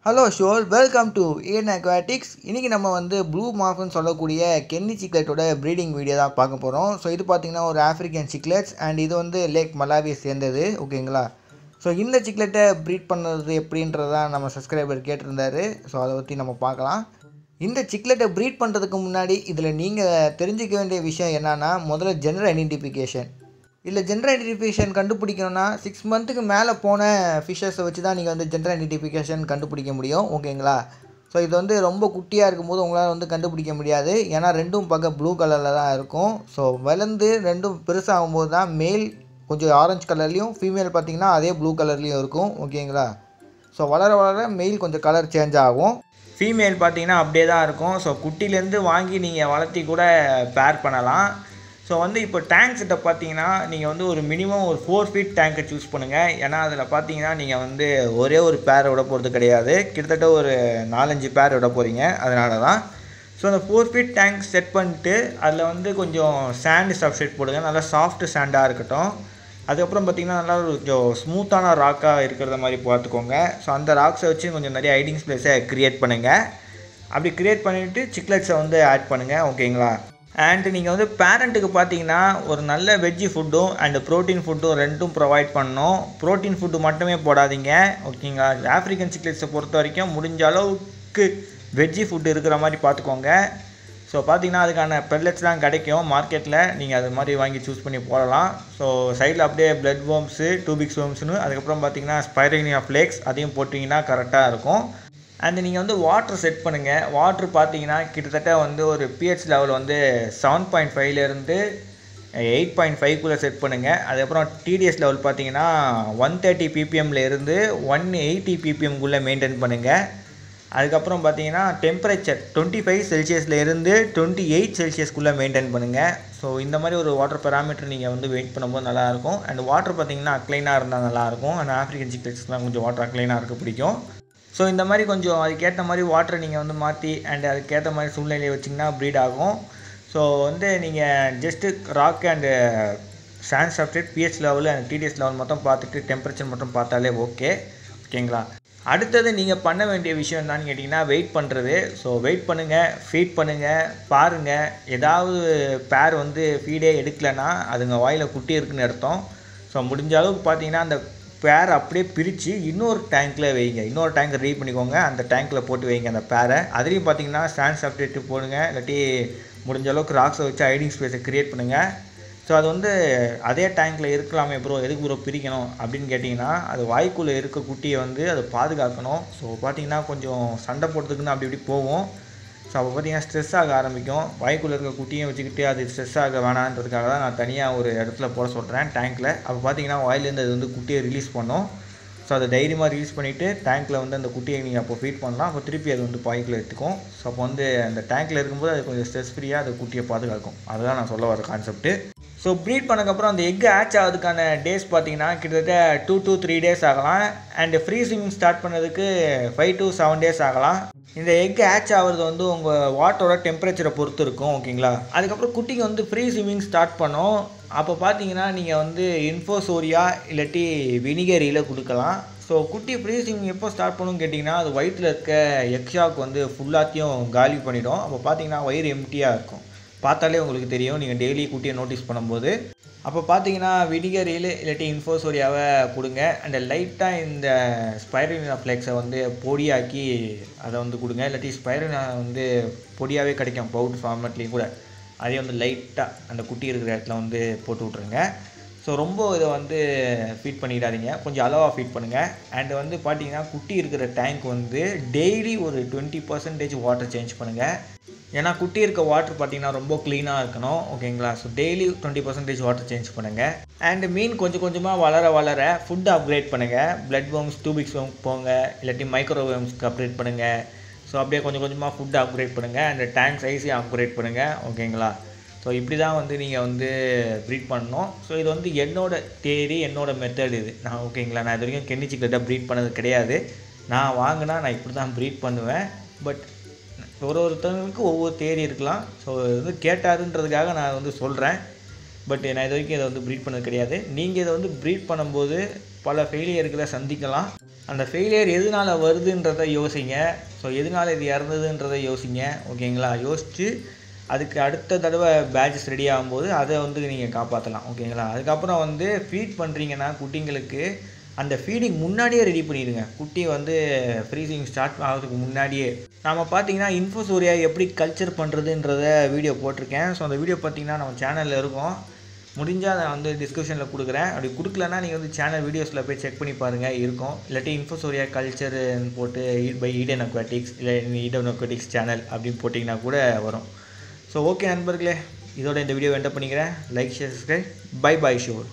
Hello sure welcome to ஏன் aquatics. இன்றைக்கி நம்ம வந்து ப்ளூ மார்ஃப்னு சொல்லக்கூடிய கென்னி சிக்லெட்டோட ப்ரீடிங் வீடியோ தான் பார்க்க போகிறோம். ஸோ இது பார்த்திங்கன்னா ஒரு ஆஃப்ரிக்கன் சிக்லெட்ஸ் அண்ட் இது வந்து லேக் மலாவியை சேர்ந்தது. ஓகேங்களா? ஸோ இந்த சிக்லெட்டை ப்ரீட் பண்ணுறது எப்படின்றதான் நம்ம சப்ஸ்கிரைபர் கேட்டிருந்தாரு. ஸோ அதை பற்றி நம்ம பார்க்கலாம். இந்த சிக்லெட்டை ப்ரீட் பண்ணுறதுக்கு முன்னாடி இதில் நீங்கள் தெரிஞ்சிக்க வேண்டிய விஷயம் என்னென்னா, முதல்ல ஜெண்டர் ஐடென்டிஃபிகேஷன். இல்லை ஜெண்டர் ஐடென்டிஃபிகேஷன் கண்டுபிடிக்கணும்னா 6 மந்த்துக்கு மேலே போன ஃபிஷ்ஷஸை வச்சு தான் நீங்கள் வந்து ஜெண்டர் ஐடென்டிஃபிகேஷன் கண்டுபிடிக்க முடியும். ஓகேங்களா? ஸோ இது வந்து ரொம்ப குட்டியாக இருக்கும்போது உங்களால் வந்து கண்டுபிடிக்க முடியாது. ஏன்னா ரெண்டும் பார்க்க ப்ளூ கலரில் தான் இருக்கும். ஸோ வளர்ந்து ரெண்டும் பெருசாகும்போது தான் மேல் கொஞ்சம் ஆரஞ்சு கலர்லேயும், ஃபீமேல் பார்த்திங்கன்னா அதே ப்ளூ கலர்லேயும் இருக்கும். ஓகேங்களா? ஸோ வளர வளர மெயில் கொஞ்சம் கலர் சேஞ்ச் ஆகும், ஃபீமேல் பார்த்திங்கன்னா அப்படியே தான் இருக்கும். ஸோ குட்டிலேருந்து வாங்கி நீங்கள் வளர்த்தி கூட பேர் பண்ணலாம். ஸோ வந்து இப்போ டேங்க் செட்டப் பார்த்தீங்கன்னா நீங்கள் வந்து ஒரு மினிமம் ஒரு 4 ஃபீட் டேங்கை சூஸ் பண்ணுங்கள். ஏன்னா அதில் பார்த்தீங்கன்னா நீங்கள் வந்து ஒரே ஒரு பேர் விட போகிறது கிடையாது, கிட்டத்தட்ட ஒரு 4-5 பேர் விட போகிறீங்க. அதனால தான் ஸோ அந்த 4 ஃபீட் டேங்க் செட் பண்ணிட்டு அதில் வந்து கொஞ்சம் சாண்டு சப்ஸ்ட்ரேட் போடுங்க, நல்லா சாஃப்ட் சாண்டாக இருக்கட்டும். அதுக்கப்புறம் பார்த்திங்கன்னா நல்லா கொஞ்சம் ஸ்மூத்தான ராக்காக இருக்கிறத மாதிரி பார்த்துக்கோங்க. ஸோ அந்த ராக்ஸை வச்சு கொஞ்சம் நிறைய ஹைடிங் ஸ்பேஸை க்ரியேட் பண்ணுங்கள். அப்படி க்ரியேட் பண்ணிவிட்டு சிக்லெட்ஸை வந்து ஆட் பண்ணுங்கள். ஓகேங்களா? அண்ட் நீங்கள் வந்து பேரண்ட்டுக்கு பார்த்தீங்கன்னா ஒரு நல்ல வெஜ்ஜி ஃபுட்டும் அண்டு ப்ரோட்டீன் ஃபுட்டும் ரெண்டும் ப்ரொவைட் பண்ணணும். ப்ரோட்டீன் ஃபுட்டு மட்டுமே போடாதீங்க. ஓகேங்களா? ஆஃப்ரிக்கன் சிக்லெட்ஸை பொறுத்த வரைக்கும் முடிஞ்ச அளவுக்கு வெஜ்ஜி ஃபுட்டு இருக்கிற மாதிரி பார்த்துக்கோங்க. ஸோ பார்த்தீங்கன்னா அதுக்கான பெல்லட்ஸ்லாம் கிடைக்கும் மார்க்கெட்டில், நீங்கள் அது மாதிரி வாங்கி சூஸ் பண்ணி போடலாம். ஸோ சைடில் அப்படியே பிளட் வேர்ம்ஸு, டூபிக்ஸ் வேர்ம்ஸ்னு, அதுக்கப்புறம் பார்த்தீங்கன்னா ஸ்பைரேனியா ஃப்ளேக்ஸ் அதையும் போட்டிங்கன்னா கரெக்டாக இருக்கும். அண்ட் நீங்கள் வந்து வாட்டர் செட் பண்ணுங்கள். வாட்ரு பார்த்தீங்கன்னா கிட்டத்தட்ட வந்து ஒரு pH லெவல் வந்து 7.5லேருந்து 8.5குள்ளே செட் பண்ணுங்கள். அதுக்கப்புறம் டிடிஎஸ் லெவல் பார்த்தீங்கன்னா 130 ppmலேருந்து 180 ppmகுள்ளே மெயின்டைன் பண்ணுங்கள். அதுக்கப்புறம் பார்த்தீங்கன்னா டெம்பரேச்சர் 25 செல்சியஸ்லேருந்து 28 செல்சியஸ்குள்ளே மெயின்டைன் பண்ணுங்கள். ஸோ இந்த மாதிரி ஒரு வாட்டர் பேராமீட்டர் நீங்கள் வந்து வெயிட் பண்ணும்போது நல்லாயிருக்கும். அண்ட் வாட்டர் பார்த்தீங்கன்னா அக்ளைனாக இருந்தால் நல்லாயிருக்கும். அண்ட் ஆஃப்ரிக்கன் சிக்லெட்ஸ்லாம் கொஞ்சம் வாட்டர் அக்ளைனாக இருக்க பிடிக்கும். ஸோ இந்த மாதிரி கொஞ்சம் அதுக்கேற்ற மாதிரி வாட்டரை நீங்கள் வந்து மாற்றி அண்ட் அதுக்கேற்ற மாதிரி சூழ்நிலையை வச்சிங்கன்னா ப்ரீட் ஆகும். ஸோ வந்து நீங்கள் just rock and sand substrate, pH level and TDS level மட்டும் பார்த்துட்டு டெம்பரேச்சர் மட்டும் பார்த்தாலே ஓகே. ஓகேங்களா? அடுத்தது நீங்கள் பண்ண வேண்டிய விஷயம் என்னன்னு கேட்டிங்கன்னா வெயிட் பண்ணுறது. ஸோ வெயிட் பண்ணுங்கள், ஃபீட் பண்ணுங்கள், பாருங்கள். ஏதாவது பேர் வந்து ஃபீடே எடுக்கலைன்னா அதுங்க வாயில் குட்டி இருக்குன்னு அர்த்தம். ஸோ முடிஞ்ச அளவுக்கு பார்த்தீங்கன்னா அந்த பேரை அப்படியே பிரித்து இன்னொரு டேங்க்கில் வைங்க. இன்னொரு டேங்க் ரெடி பண்ணிக்கோங்க, அந்த டேங்க்கில் போட்டு வைங்க அந்த பேரை. அதுலேயும் பார்த்தீங்கன்னா சாண்ட் சப்ஸ்ட்ரேட் போடுங்க, இல்லாட்டி முடிஞ்ச அளவுக்கு ராக்ஸை வச்சு ஹைடிங் ஸ்பேஸை க்ரியேட் பண்ணுங்கள். ஸோ அது வந்து அதே டேங்க்கில் இருக்கலாமே ப்ரோ, எதுக்கு ப்ரோ பிரிக்கணும் அப்படின்னு கேட்டிங்கன்னா, அது வாய்க்குள்ளே இருக்க குட்டியை வந்து அதை பாதுகாக்கணும். ஸோ பார்த்தீங்கன்னா கொஞ்சம் சண்டை போடுறதுக்குன்னு அப்படி இப்படி போகும். ஸோ அப்போ பார்த்தீங்கன்னா ஸ்ட்ரெஸ் ஆக ஆரம்பிக்கும். வாய்க்குள்ளே இருக்க குட்டியை வச்சுக்கிட்டு அது ஸ்ட்ரெஸ் ஆக வேணான்றதுக்காக தான் நான் தனியாக ஒரு இடத்துல போட சொல்கிறேன் டேங்க்கில். அப்போ பார்த்தீங்கன்னா வாயிலேருந்து அது வந்து குட்டியை ரிலீஸ் பண்ணும். ஸோ அதை தைரியமாக ரிலீஸ் பண்ணிவிட்டு டேங்க்கில் வந்து அந்த குட்டியை நீங்கள் அப்போ ஃபீட் பண்ணலாம். அப்போ திருப்பி அது வந்து வாய்க்குள்ளே எடுத்துக்கும். ஸோ அப்போ வந்து அந்த டேங்க்கில் இருக்கும்போது அது கொஞ்சம் ஸ்ட்ரெஸ் ஃப்ரீயாக அது குட்டியை பாதுகாக்கும். அதுதான் நான் சொல்ல வர கான்செப்ட்டு. ஸோ ப்ரீட் பண்ணக்கப்புறம் அந்த எக் ஹேட்ச் ஆகிறதுக்கான டேஸ் பார்த்தீங்கன்னா கிட்டத்தட்ட 2 to 3 டேஸ் ஆகலாம். அண்டு ஃப்ரீ ஸ்விம்மிங் ஸ்டார்ட் பண்ணதுக்கு 5 to 7 டேஸ் ஆகலாம். இந்த எக் ஹேட்ச் ஆகிறது வந்து உங்கள் வாட்டரோட டெம்பரேச்சரை பொறுத்து இருக்கும். ஓகேங்களா? அதுக்கப்புறம் குட்டிக்கு வந்து ஃப்ரீ ஸ்விம்மிங் ஸ்டார்ட் பண்ணோம். அப்போ பார்த்தீங்கன்னா நீங்கள் வந்து இன்ஃபோசோரியா இல்லாட்டி வினிகரியில் கொடுக்கலாம். ஸோ குட்டி ஃப்ரீ ஸ்விம்மிங் எப்போ ஸ்டார்ட் பண்ணணும்னு கேட்டிங்கன்னா அது வயிற்றில் இருக்க எக்ஷாக் வந்து ஃபுல்லாத்தையும் காலி பண்ணிவிடும். அப்போ பார்த்தீங்கன்னா வயிறு எம்டியாக இருக்கும். பார்த்தாலே உங்களுக்கு தெரியும் நீங்கள் டெய்லி குட்டியை நோட்டீஸ் பண்ணும்போது. அப்போ பார்த்தீங்கன்னா வினிகரியில் இல்லாட்டி இன்ஃபோசோரியாவை கொடுங்க. அண்ட் லைட்டாக இந்த ஸ்பைரலினா ஃப்ளேக்ஸை வந்து பொடியாக்கி அதை வந்து கொடுங்க. இல்லாட்டி ஸ்பைரலினா வந்து பொடியாகவே கிடைக்கும் பவுடர் ஃபார்மேட்லேயும் கூட. அதே வந்து லைட்டாக அந்த குட்டி இருக்கிற இடத்துல வந்து போட்டு விட்ருங்க. ஸோ ரொம்ப இதை வந்து ஃபீட் பண்ணிடாதீங்க, கொஞ்சம் அளவாக ஃபீட் பண்ணுங்கள். அண்டு வந்து பார்த்தீங்கன்னா குட்டி இருக்கிற டேங்க் வந்து டெய்லி ஒரு 20% வாட்டர் சேஞ்ச் பண்ணுங்கள். ஏன்னா குட்டி இருக்க வாட்டர் பார்த்தீங்கன்னா ரொம்ப க்ளீனாக இருக்கணும். ஓகேங்களா? ஸோ டெய்லி 20% வாட்டர் சேஞ்ச் பண்ணுங்கள். அண்டு மீன் கொஞ்சம் கொஞ்சமாக வளர வளர ஃபுட் அப்கிரேட் பண்ணுங்கள். பிளட் வேர்ம்ஸ், டூபிக்ஸ் வேர்ம்ஸ் போங்க, இல்லாட்டி மைக்ரோ வேர்ம்ஸ்க்கு அப்கிரேட் பண்ணுங்கள். ஸோ அப்படியே கொஞ்சம் கொஞ்சமாக ஃபுட் அப்கிரேட் பண்ணுங்கள். அண்ட் டேங்க் சைஸையும் அப்கிரேட் பண்ணுங்கள். ஓகேங்களா? ஸோ இப்படி தான் வந்து நீங்கள் வந்து ப்ரீட் பண்ணணும். ஸோ இது வந்து என்னோட தேரி, என்னோட மெத்தட் இது. நான் ஓகேங்களா, நான் இது வரைக்கும் கென்னி சிக்லெட்டாக ப்ரீட் பண்ணது கிடையாது. நான் வாங்கினா நான் இப்படி தான் ப்ரீட் பண்ணுவேன். பட் ஒருத்தவங்களுக்கு ஒவ்வொரு தேரி இருக்கலாம். ஸோ இது வந்து கேட்டாருன்றதுக்காக நான் வந்து சொல்கிறேன். பட் நான் இது வரைக்கும் இதை வந்து ப்ரீட் பண்ணது கிடையாது. நீங்கள் இதை வந்து ப்ரீட் பண்ணும்போது பல ஃபெயிலியர்களை சந்திக்கலாம். அந்த ஃபெயிலியர் எதனால் வருதுன்றதை யோசிங்க. ஸோ எதனால் இது இறந்ததுன்றதை யோசிங்க. ஓகேங்களா? யோசித்து அதுக்கு அடுத்த தடவை பேட்சஸ் ரெடி ஆகும்போது அதை வந்து நீங்கள் காப்பாற்றலாம். ஓகேங்களா? அதுக்கப்புறம் வந்து ஃபீட் பண்ணுறீங்கன்னா குட்டிங்களுக்கு அந்த ஃபீடிங் முன்னாடியே ரெடி பண்ணிடுங்க. குட்டி வந்து ஃப்ரீசிங் ஸ்டார்ட் ஆகிறதுக்கு முன்னாடியே. நம்ம பார்த்தீங்கன்னா இன்ஃபோசோரியா எப்படி கல்ச்சர் பண்ணுறதுன்றத வீடியோ போட்டிருக்கேன். ஸோ அந்த வீடியோ பார்த்தீங்கன்னா நம்ம சேனலில் இருக்கும். முடிஞ்சால் நான் வந்து டிஸ்கிரிப்ஷனில் கொடுக்குறேன். அப்படி கொடுக்கலன்னா நீங்கள் வந்து சேனல் வீடியோஸில் போய் செக் பண்ணி பாருங்கள், இருக்கும். இல்லாட்டி இன்ஃபோசோரியா கல்ச்சர்னு போட்டு பை ஈடன் அக்வாட்டிக்ஸ் இல்லை ஈடன் அக்வாட்டிக்ஸ் சேனல் அப்படின்னு போட்டிங்கன்னா கூட வரும். ஸோ ஓகே நண்பர்களே, இதோட இந்த வீடியோ எண்ட் பண்ணிக்கிறேன். Like, share, subscribe. Bye sure.